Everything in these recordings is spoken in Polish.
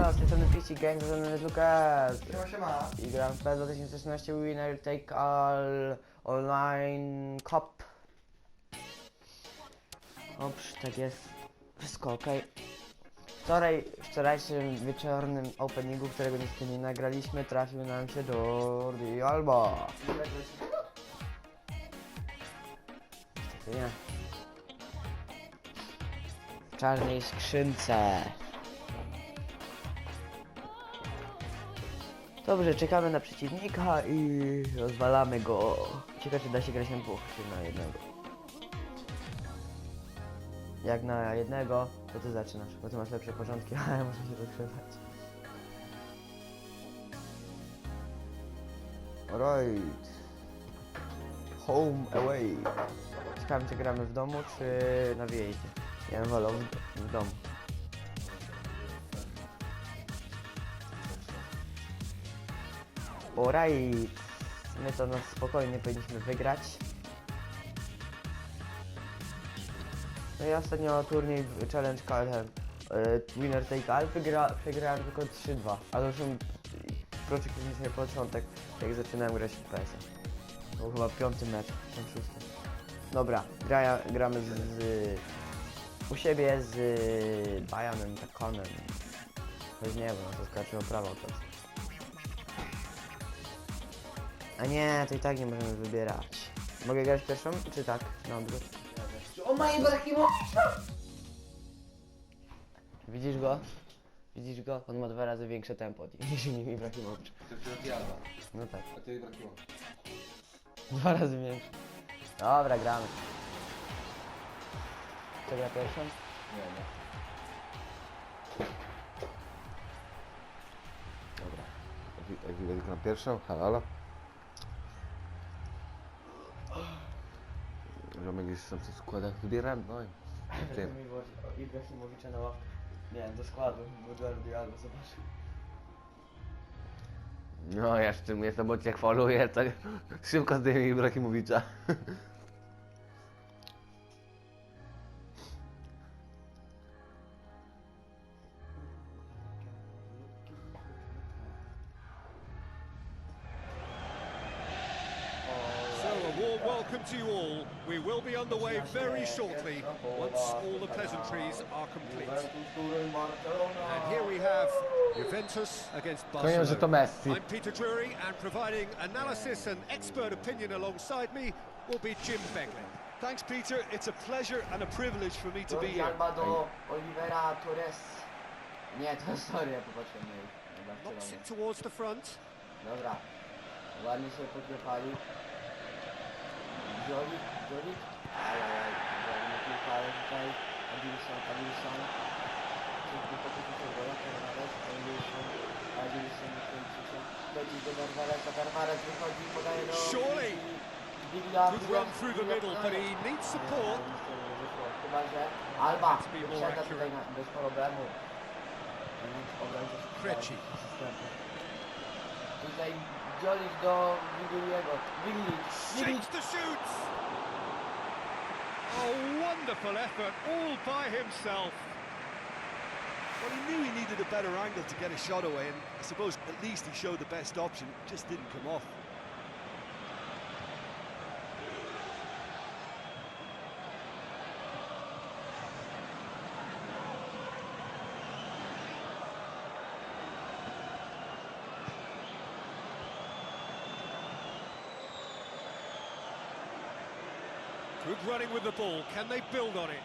Siemano, z tej strony PC Games, z Lukas. Siema. I gram w PES2016 Winner Take All Online Cup. Ops, tak jest. Wszystko ok. Wczorajszym wieczornym openingu, którego niestety nie nagraliśmy, trafił nam się Jordi Alba. Niestety nie. W czarnej skrzynce. Dobrze, czekamy na przeciwnika i rozwalamy go. Ciekawe, czy da się grać na dwóch, czy na jednego. Jak na jednego, to ty zaczynasz, bo ty masz lepsze porządki, ale ja muszę się rozgrzewać. Alright. Home away. Ciekawe, czy gramy w domu, czy na wyjeździe. Ja bym wolał w domu. Alright. My to na spokojnie powinniśmy wygrać. No i ostatnio turniej Challenge Winner Take All przegrałem tylko 3-2. Ale już proczekaliśmy sobie początek, jak zaczynałem grać w PS-a. To był chyba 5. mecz, ten 6. Dobra, gramy u siebie z Bajanem Takonem. Choć nie, bo nas zaskoczyło prawo teraz. A nie, to i tak nie możemy wybierać. Mogę grać pierwszą, czy tak? Na odwrót. O ma Ibrahimowicza! Widzisz go? Widzisz go? On ma 2 razy większe tempo niż Ibrahimowicz. To jest Alba, No tak. a ty Ibrahimowicz. 2 razy większe. Dobra, gramy. Kto gra pierwszą? Nie. Dobra. Jak widać gram pierwszą, halo. Ziomek gdzieś tam w składach wybieram, no i... Ibrahimowicza na ławkę. Nie, do składu, bo Jordi Alba zobaczył. No jeszcze mnie to cię chwaluje, tak szybko zdejmie Ibrahimowicza. Welcome to you all. We will be underway very shortly once all the pleasantries are complete. And here we have Juventus against Barcelona. I'm Peter Drury, and providing analysis and expert opinion alongside me will be Jim Begley. Thanks, Peter. It's a pleasure and a privilege for me to be Jordi here. Alba do Olivera Torres. Nie, to sorry, ja popatrzyłem na Knocks Barcelonę. it towards the front. Dobra, ładnie sobie podklepali. Jolik, ale piłka, ale tutaj Adilson. Szybki pokusił się gola, Adilson leci do Darvaresa, wychodzi, podaje do... Surely, Bigla, good run through the middle, but he needs support. Chyba, że Alba wyprzedza tutaj bez problemu. Krejci. Tutaj Jolik do Wigiliego. Shakes to shoot! A wonderful effort, all by himself. Well, he knew he needed a better angle to get a shot away, and I suppose at least he showed the best option. It just didn't come off. Good running with the ball. Can they build on it?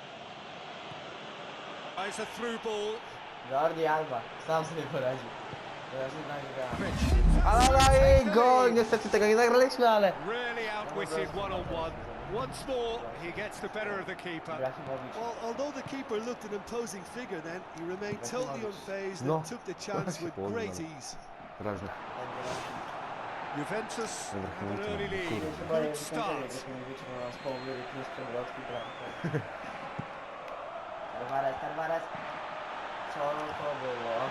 It's a through ball. Jordi Alba, sam sobie poradził. Teraz jednak gra. Krejci. Ale i gol! Niestety tego nie nagraliśmy, ale... Really outwitted one-on-one. Once more, he gets the better of the keeper. Ibrahimowicz. Well, although the keeper looked an imposing figure then, he remained totally unfazed and took the chance with great ease. Ważne. Juventus have an early lead. Good start. Tarvares. Co to było?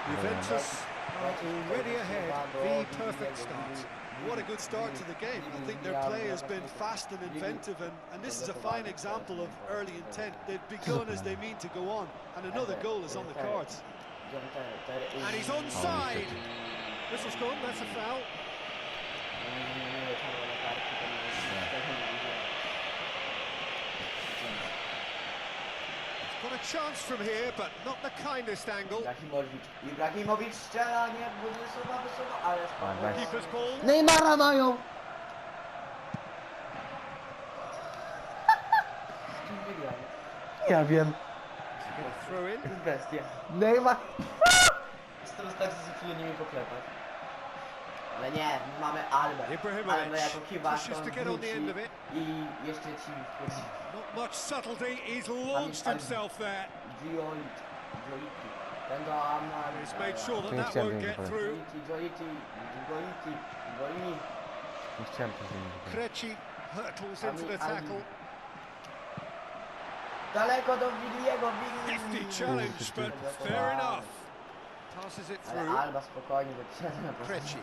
Juventus are already ahead. The perfect start. What a good start to the game. I think their play has been fast and inventive, and this is a fine example of early intent. They've begun as they mean to go on, and another goal is on the cards. And he's onside. Whistle's gone, that's a foul. Got a chance from here, but not the kindest angle. Ibrahimowicz strzela, nie, wysoko, ale spokojnie. Keeper's ball. Neymara mają! Ja wiem. Throw in. To jest bestia. Neymar! Teraz tak ze chwilę nimi poklepać. Ale nie, mamy Albę. Albę jako Pushes to get on the end of it. I jeszcze ci wchodzi. Not much subtlety, he's launched himself there. He's made sure that that won't get through. Nie chciałem to zmienić. Kreci hurtles into the tackle. Daleko do Wiliego, Nifty challenge, but fair enough. Passes it through. Ale Alba spokojnie wyprzedza na Kreci.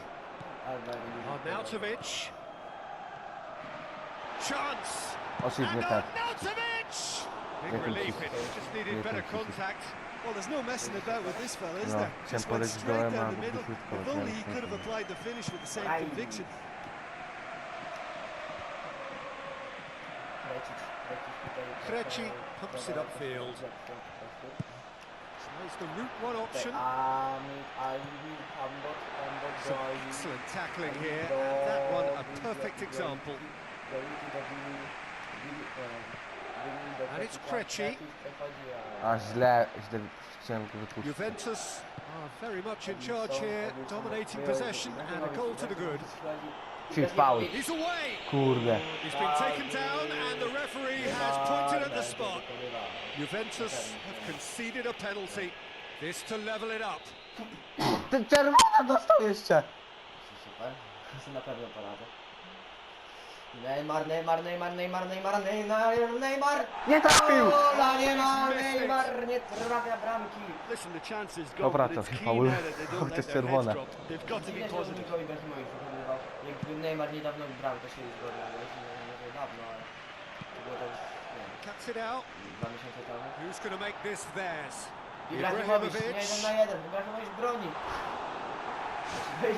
Arnautovic. Chance. Oczywiście And tak. Arnautovic! Big relief, it just needed better contact. Well, there's no messing about with this fella, is No, there? chciałem Just went polecić straight dołem, down a the middle. krótko, If only he chciałem could have krótko. applied the finish with the same Aj. conviction. Kreci pumps it upfield. Tries the route one option. Some excellent tackling here, and that one a perfect example. And it's Kreci. A źle chciałem go wypuścić. Juventus are very much in charge here, dominating possession and a goal to the good. Czyli faul. He's away! Kurde. He's been taken down and the referee has pointed at the spot. Juventus have conceded a penalty. This to level it up. Ten czerwona dostał jeszcze. Super, na pewno poradzę. Neymar. Nie trafił! Neymar nie trafia bramki. Listen, the chances go, Dobra, but to it's key faul. now that they To don't let jest their heads czerwone. drop. They've got to be Widać, że positive. Nikowi Ibrahimowicz wygrywał. Jakby Neymar niedawno brał, to się już zgodził, ale nie dawno, ale to było tak, nie wiem, Cuts it out. 2 miesiące temu. Who's going to make this theirs? Ibrahimowicz, nie 1 na 1, Ibrahimowicz broni.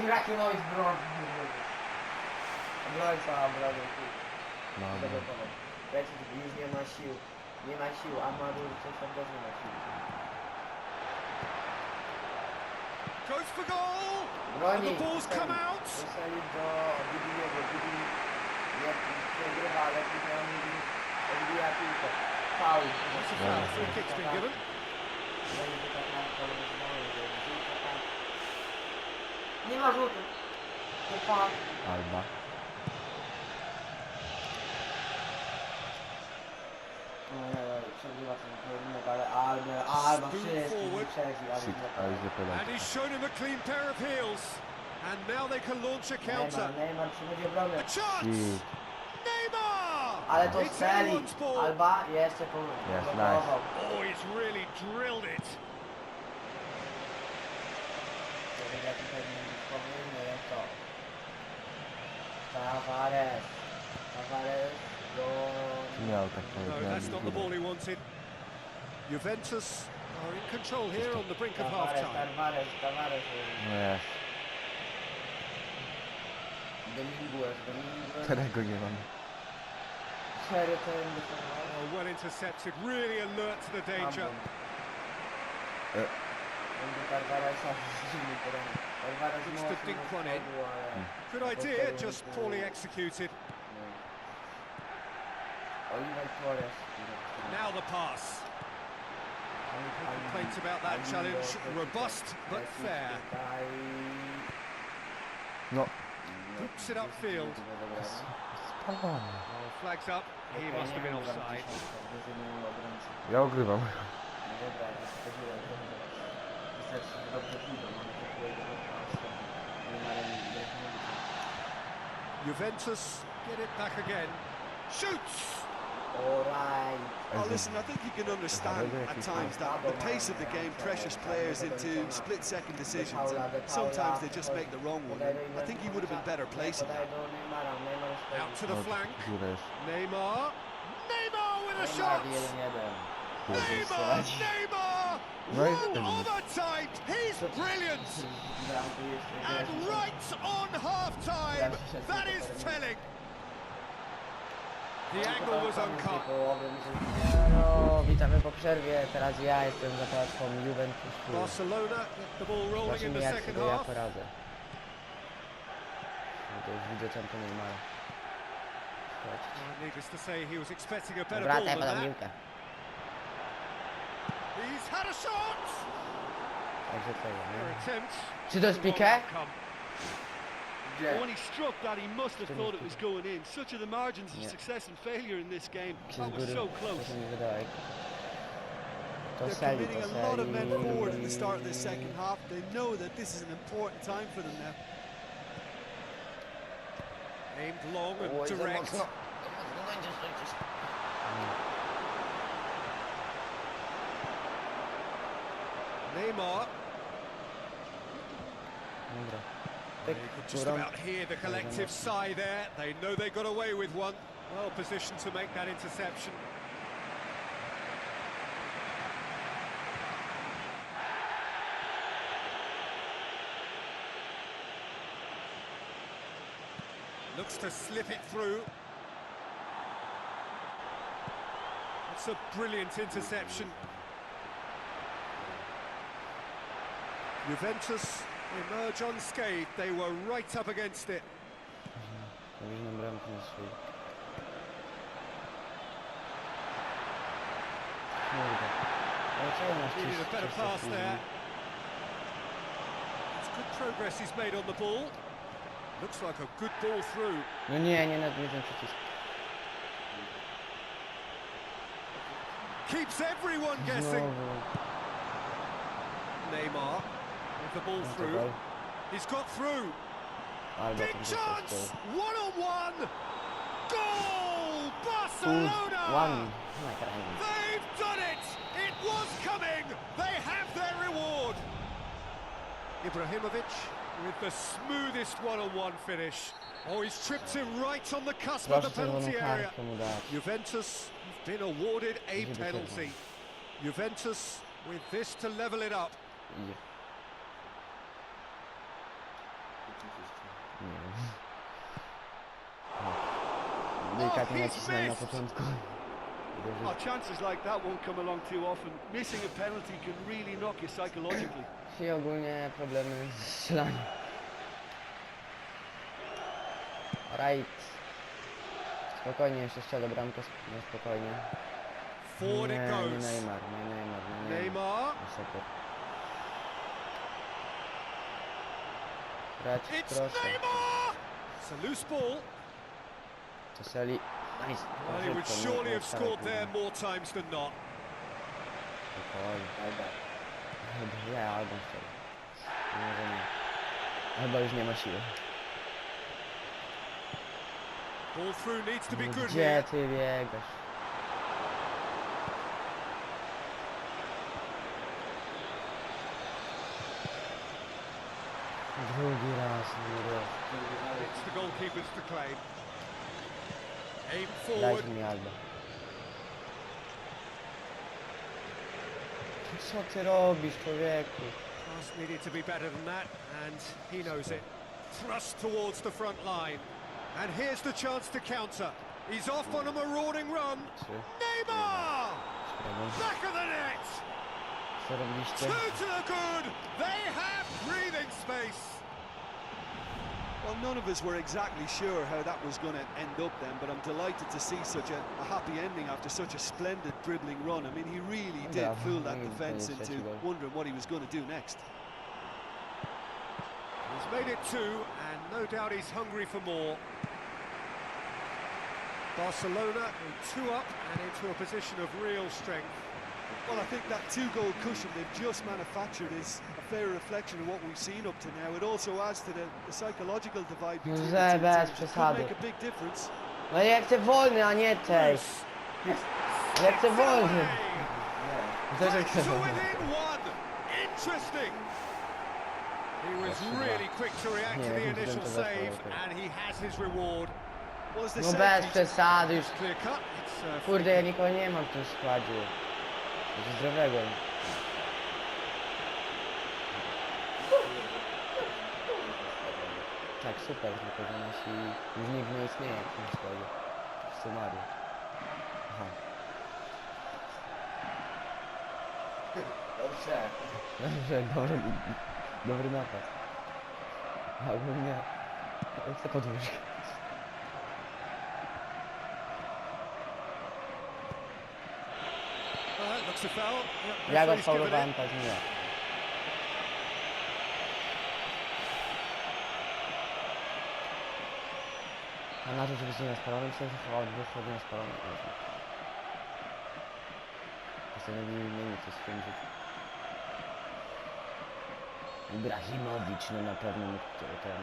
Ibrahimowicz broni. Obrońca, No, zablokował. Już nie ma sił. Nie ma sił, a Madur coś tam też nie ma sił. Goes for goal! And Broni. the ball's come out! Strzelił do Bibiliego. Bibili nie przegrywa, ale przynajmniej odbija piłkę. Faul. That's a foul. Free kick's been given. Nie ma rzutu. To faul. Alba. Przegrywa ten pojedynek, ale Alba wszystkich wyprzedzi, Ale źle podał. And he's shown him a clean pair of heels. And now they can launch a counter. Neymar przychodzi obrony. A chance! Shit. Neymar! Ale to It's strzeli. anyone's ball. Alba jeszcze Yes, poblokował. Oh, he's really drilled it. Jaki pewnie powinny jest to. Tavares do... Miał tak No, that's not the ball he wanted. Juventus are in control here on the brink of half-time. Tavares. No jest. Dominguez. Którego nie mam. Oh, well intercepted, really alert to the danger. Looks to dink one in. Good idea, just poorly executed. Now the pass. No complaints about that challenge. Robust, but fair. No. Hoops it upfield. Spalony. Oh, flags up. He must have been offside. Ja ogrywam. Juventus get it back again. Shoots! Oh, listen, I think you can understand at times that the pace of the game pressures players into split-second decisions, and sometimes they just make the wrong one. I think he would have been better placing that. Out to the flank. Góra jest. Neymar with a shot! Neymar! Well overtimed. He's brilliant. And right on half-time. That is telling. The angle was uncut. No, witamy po przerwie. Teraz ja jestem za platformą Juventus. Barcelona get the ball rolling in Zobaczymy, the jak second sobie ja half. poradzę. To już widzę czemu to Neymara. Needless to say, he was expecting a better Dobra, ball te than podam that. piłkę. He's had a shot. Także tego, Their nie? attempt. Czy to jest Piqué? When he struck that, he must have thought it was going in. Such are the margins of success and failure in this game. That was so close. To się nie wydaje. To They're Seli, committing to a lot of men forward at the Seli. start of this second half. They know that this is an important time for them now. Aimed long and Oj, za direct. mocno. Za mocno będzie przecież. Neymar. Dobra. You could just about hear the collective sigh there. They know they got away with one. Well positioned to make that interception. Looks to slip it through. It's a brilliant interception. Juventus emerge unscathed. They were right up against it. Powinien bramkę na swój. Kurde. Ale czemu masz Needed a better pass there. It's good progress he's made on the ball. Looks like a good ball through. No nie na ten przycisk. Keeps everyone guessing. Znowu. Neymar with the ball through. He's got through. Albo Big ten chance! One-on-one! Goal! Barcelona! One. They've done it! It was coming! They have their reward! Ibrahimovic with the smoothest one-on-one finish. Oh, he's tripped him right on the cusp of the penalty area. Juventus have been awarded a penalty. Juventus with this to level it up. Idzie. Nie wiem. Delikatnie nacisnąłem na początku. Chances like that won't come along too often. Missing a penalty can really knock you psychologically. I ogólnie problemy z strzelaniem. Right. Spokojnie, jeszcze strzela bramkę. No spokojnie. Forward it Nie goes. Neymar. Neymar. Super. Grać, It's proszę. Neymar! It's a loose ball. To Seli. Nice. Well, he would surely have scored there more times than not. Spokojnie. Ja albo strzeli. Może nie. Albo już nie ma siły. Ball through needs to be good Gdzie here. ty biegasz? Drugi raz, It's the goalkeepers to claim. Aim daj forward. mi Alba. Co ty robisz, człowieku? Pass needed to be better than that, and he knows it. Thrust towards the front line. And here's the chance to counter. He's off on a marauding run. Neymar! Back of the net! Co robiliście? Two to the good. They have breathing space. Well, none of us were exactly sure how that was going to end up then, but I'm delighted to see such a happy ending after such a splendid dribbling run. I mean, he really did fool that defence into wondering what he was going to do next. He's made it two, and no doubt he's hungry for more. Barcelona in two up and into a position of real strength. Well, I think that two-goal cushion they've just manufactured is a fair reflection of what we've seen up to now. It also adds to the psychological divide between the two Bez teams. It could przesady. make a big difference. No ja chcę wolny, a nie tej. Ja chcę wolny. Też Back chcę to wolny. within one. Interesting. He was really quick to react to the initial save, and he has his reward. Well, as they No said, bez Pete, przesady już. Clear cut. It's Kurde, ja nikogo nie mam w tym składzie. Zdrowego. Tak, super, tylko że nasi już nikt nie istnieje w tym składzie. W sumarii. Aha. Dobrze. Dobrze, dobry napad. A ogólnie... Chcę podwójkę. Looks a foul. Ja go Referee's given it. faulowałem, tak nie. A na to, żeby się nie spalony, myślę, że chyba wychodzi na spalony. Postanowili zmienić coś skończyć. Ibrahimowicz, no na pewno ten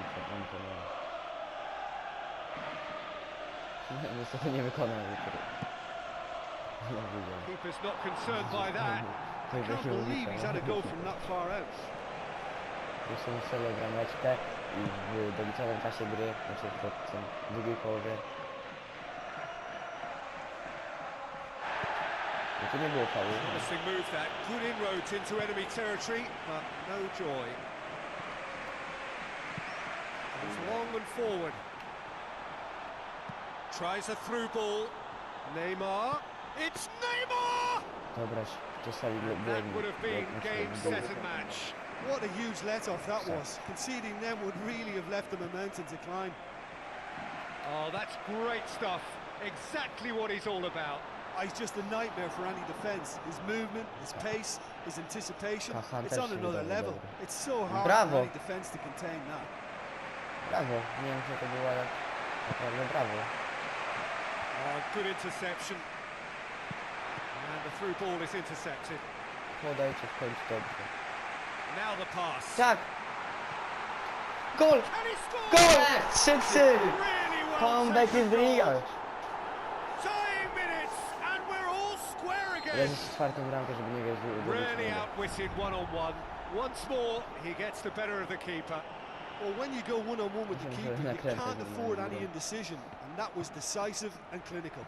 niestety nie wykonał. Keeper's not concerned by that. Can't believe he's had a goal from that far out. Jeszcze nie strzelę brameczkę i w doliczonym czasie gry, znaczy w drugiej połowie. No to nie było faulu. Promising move that. Good inroads into enemy territory, but no joy. Goes long and forward. Tries a through ball. Neymar. It's Neymar! Dobra, czasami That would have been game, set and match. What a huge let-off that was. Conceding them would really have left them a mountain to climb. Oh, that's great stuff. Exactly what he's all about. He's just a nightmare for any defence. His movement, his pace, his anticipation, it's on another level. It's so hard for any defence to contain that. Brawo, nie wiem, co to było, ale naprawdę brawo. Oh, good interception. And the through ball is intercepted. Podajcie w końcu dobrze. Now the pass. Tak! Gol! And he scores! Gol! 3-3! Really well Comeback taken is real! Tying minutes and we're all square again. Leży z czwartą bramkę, żeby nie wiedzieć. Really outwitted one-on-one. Once more, he gets the better of the keeper. Well, when you go one-on-one with the keeper, you can't afford any indecision, and that was decisive and clinical.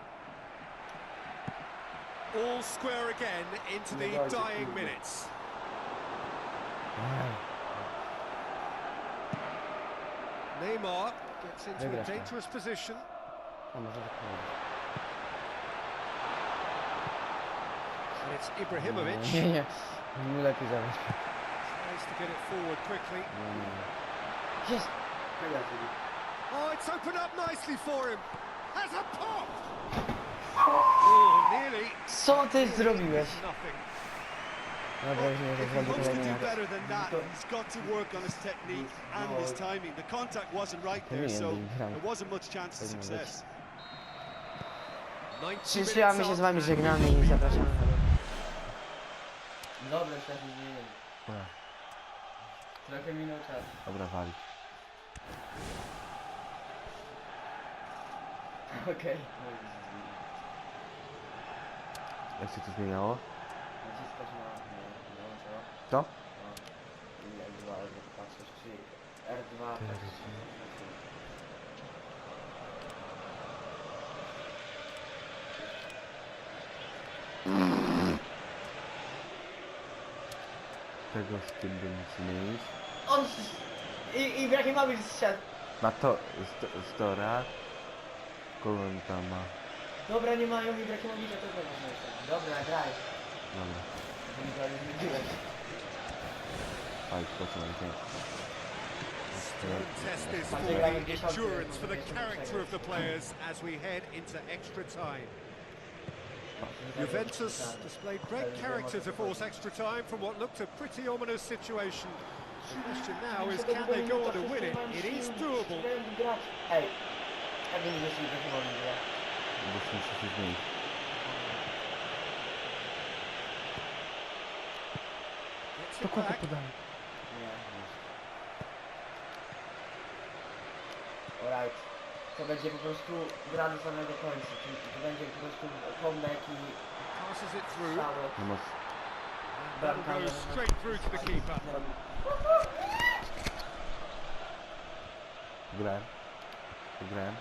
All square again into the dying minutes. Neymar gets into a dangerous position. And it's Ibrahimovic. Tries to get it forward quickly. Yes! Oh, it's opened up nicely for him. Has a pop! Oh, nearly. Co ty zrobiłeś? Nothing. Dobra, już nie If he zrobił wants to kolejny do better than that, he's got to work on his technique and his timing. The contact wasn't right there, so there wasn't much chance of success. 90 Przyszła, my się z wami żegnamy i zapraszamy. Dobra, też nie. Trochę minął czas. Dobra, walić. Okej. Jak się to zmieniało? Naciskać na wyłączyło. To? I R2, żeby patrzeć, czy R2 Tego z tym bym zmienić. On... Ibrahimowicz zszedł. Na to, z Dora. Kogo on tam ma? Dobra, nie mają Ibrahimowicza, to co można jeszcze. Dobra, graj. Dobra. Zmieniłeś. Fajnie, po co mam dzień. Test this for the endurance for the character of the players as we head into extra time. Juventus displayed great character to force extra time from what looked a pretty ominous situation. The question now is, can they go on to win it? It is doable. Ej, jak nie wiesz Ibrahimowicz, gra? Bo muszę się zmienić. Gets it back. Nie. Alright. To będzie po prostu gra do samego końca, czyli to będzie po prostu comeback i Passes it through. strzały. No moc. That goes straight through to the keeper. Grałem. Wygrałem.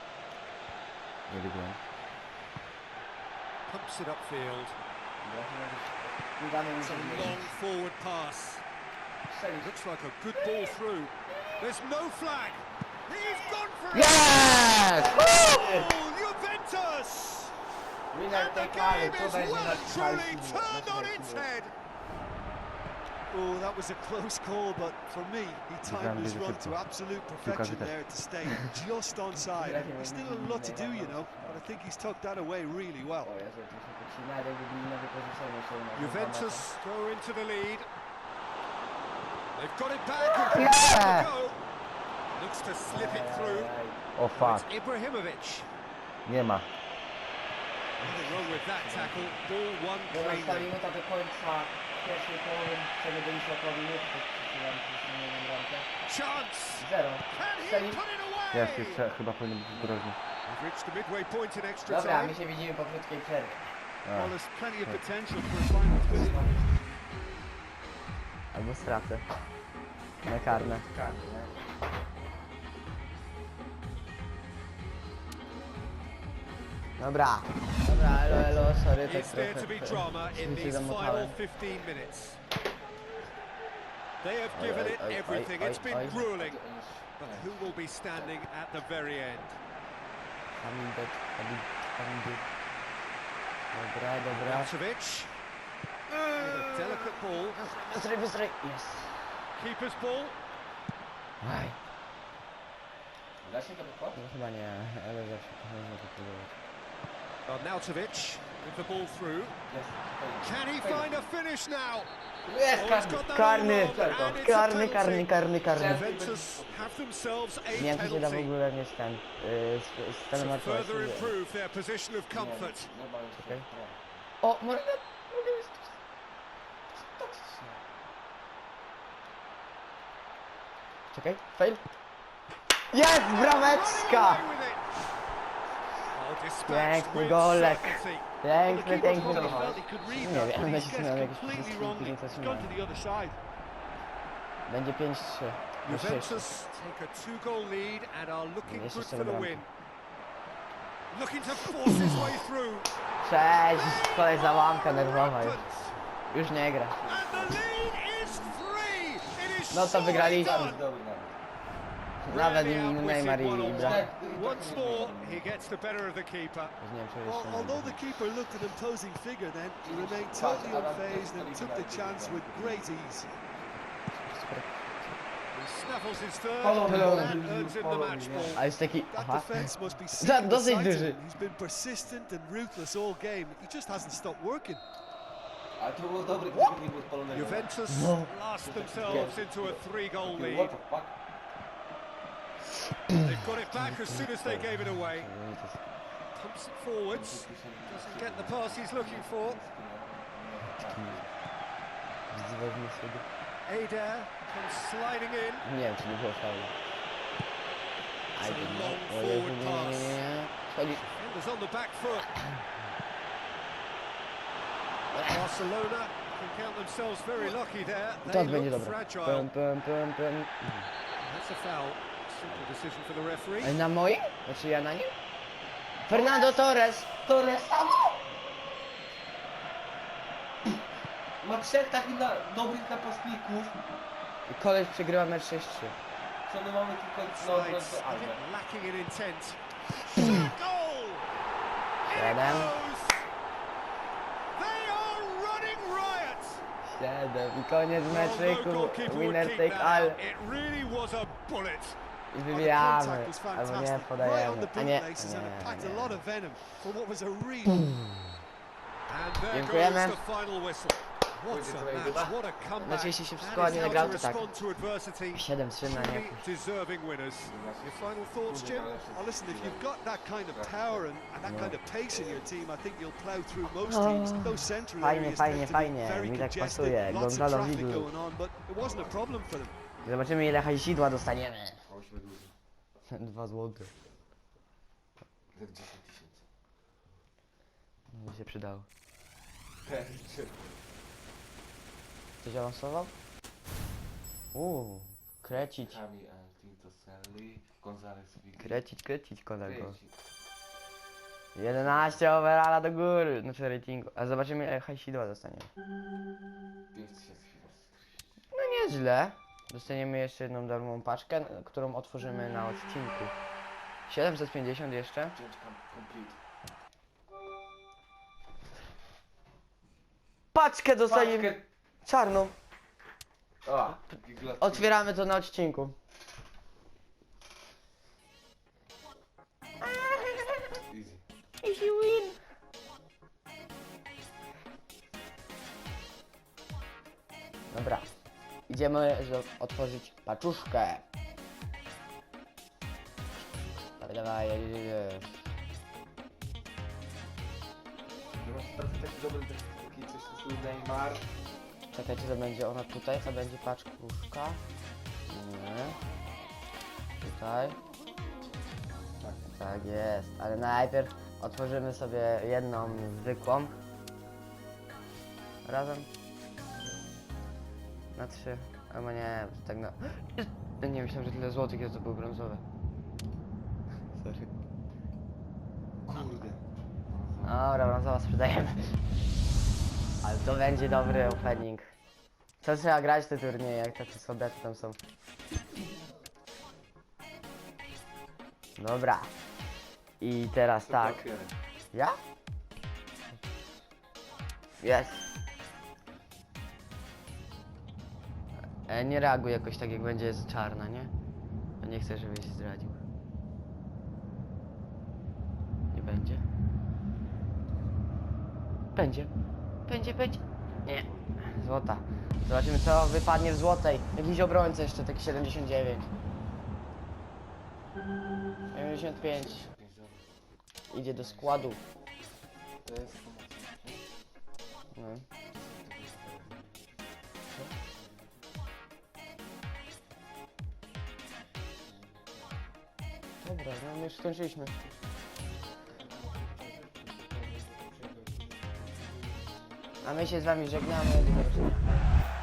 Nie wygrałem. Pumps it upfield. Ibrahimowicz It's a long forward pass. Looks like a good ball through. There's no flag. He's gone for it! Yes! Oh, Juventus! Winner And the take all, game to is będzie well nasz and truly Chelsea, turned on nasz its Chelsea. head. Oh, that was a close call, but for me, he timed his run to absolute perfection there to stay just onside. There's still a lot to do, you know, but I think he's tucked that away really well. O Jezu, tu się podcina, jakby byli na wypożyczeniu jeszcze u nas. Juventus go into the lead. They've got it back and can go. Looks to slip it through. O It's fuck, Ibrahimovic. nie ma. Nothing wrong with that tackle. Ball won Została cleanly. minuta do końca pierwszej połowy, czego byliśmy około minuty, to przesuwam jedną bramkę. Chance. 0. Can he Strzeli. put it away? Jest, jeszcze chyba powinien być groźny. We've reached the midway point in extra Dobra, time. my się widzimy po krótkiej przerwie. Well, there's plenty of potential for a final finish. Albo stracę. Na karne. Dobra. Dobra, elo, sorry, tak Is there to be drama in się these final zamotałem. 15 minutes? They have given it everything. It's been grueling. But who will be standing at the very end? Hamilton. Dobra, dobra. Brozovic. A delicate ball. Wystrój. Jest. Keeper's ball. Aj. Da się to no, chyba nie, ale zawsze można to próbować. Arnautovic with the ball through. Can he find a finish now? Jest Oh, he's got that karny, all wrong, and it's a penalty. karny. Juventus have themselves a Nie wiem, czy się da w penalty ogóle mieć ten, z to telemarkiem. further improve their position of comfort. Czekaj. O, mogę Czekaj, fail. Jest, brameczka! Away with it. Oh, dispatched Piękny with golek. certainty. Piękny, piękny. Probably felt he could read Nie that, wiem, but będzie he's się miał guessed jakieś completely przyciski, wrongly. nie coś He's gone to the other side. Będzie 5-3. Juventus take a two-goal lead and are looking Jeszcze good strzelę for the bramkę. win. Looking to force his way through. Cześć, kolej załamka nerwowa już. Happens. Już nie gra. And the lead is free. It is No to surely wygraliśmy. done. Nawet Rarely Neymar i outwitted Ibra. Once more, he gets the better of the keeper. Nie wiem, czy Well, jeszcze although the keeper looked an imposing figure then, he remained totally unfazed and took the chance with great ease. He snaffles his third and earns him the match ball. A jest taki... That Aha. defence must be sick Za- of the dosyć sight of duży. him. He's been persistent and ruthless all game. He just hasn't stopped working. A to było dobre, gdyby nie było spalonego. Juventus blast themselves into a three-goal lead. What the fuck? They've got it back as soon as they gave it away. Pumps it forwards. Doesn't get the pass he's looking for. Adair comes sliding in. Nie wiem, czy nie było faulu. It's a long O Jezu, forward nie. pass. Schodzi. Defenders on the back foot. Barcelona can count themselves very lucky there. To They będzie look dobre. fragile. Pum. That's a foul. Simple decision for the referee. Ale na moim? Znaczy ja na nim? Fernando Torres! samo! Ma trzech takich dobrych napastników, I koleś przegrywa mecz 6-3. co my mamy tylko na Sides obrońcę a Albę. bit lacking in intent. Shot goal! It 7. goes! They are running riot! 7. I koniec Well, no meczyku. goalkeeper would Winner keep take that all. out. It really was a bullet. I Oh, the wybijamy. contact was Albo nie, fantastic. Right on podajemy. the A nie. bootlaces and it packed a Nie. lot of venom for what was a really... And there Dziękujemy. goes the final whistle. What a match, what a comeback. Znaczy, jeśli się w That składzie is how nagrał, to to tak. respond to adversity. 7-3 na Truly nie. deserving winners. Your final thoughts, Jim? Well, listen, if you've got that kind of power and that kind of pace in your team, I think you'll plough through most teams. Those central Fajnie, areas fajnie, tend to be fajnie. very Mi tak congested, pasuje. lots of Gonzalo traffic Widl. going on, but it wasn't a problem for them. Zobaczymy, ile hajsidła dostaniemy. 2 złote. 10 000. Mi się przydało. Ktoś awansował? Krecić. Kami Tinto Selly, Gonzales Vicky. Krecić kolego. 11 overalla do góry. Znaczy ratingu. A zobaczymy, ile hajsidła dostaniemy. 5000 chwil. No nieźle. Dostaniemy jeszcze jedną darmową paczkę, którą otworzymy na odcinku. 750 jeszcze. Change complete. Paczkę dostaniemy Paczkę. czarną. A, giglatki. Otwieramy to na odcinku. Easy. Easy win. Dobra. Idziemy otworzyć paczuszkę. Dawaj, dawaj, No masz teraz taki dobry, taki coś w stylu Neymar. Czekajcie, to będzie ona tutaj, to będzie paczkuszka. Nie. Tutaj. Tak jest, ale najpierw otworzymy sobie jedną zwykłą. Razem. Na 3. Albo nie, tak na... Nie myślałem, że tyle złotych jest, to były brązowe. Sorry. Kurde. Dobra, brązowa sprzedajemy. Ale to będzie dobry opening. Co trzeba grać te turnieje, jak tacy słabiacy tam są. Dobra. I teraz tak. Ja? Jest. Nie reaguj jakoś tak, jak będzie czarna, nie? Bo nie chcę, żebyś zdradził. Nie będzie? Będzie. Będzie. Nie. Złota. Zobaczymy, co wypadnie w złotej. Jakiś obrońca jeszcze, taki 79. 75. Idzie do składu. To jest pomoc. No. Dobra, no my już skończyliśmy. A my się z wami żegnamy. Do zobaczenia.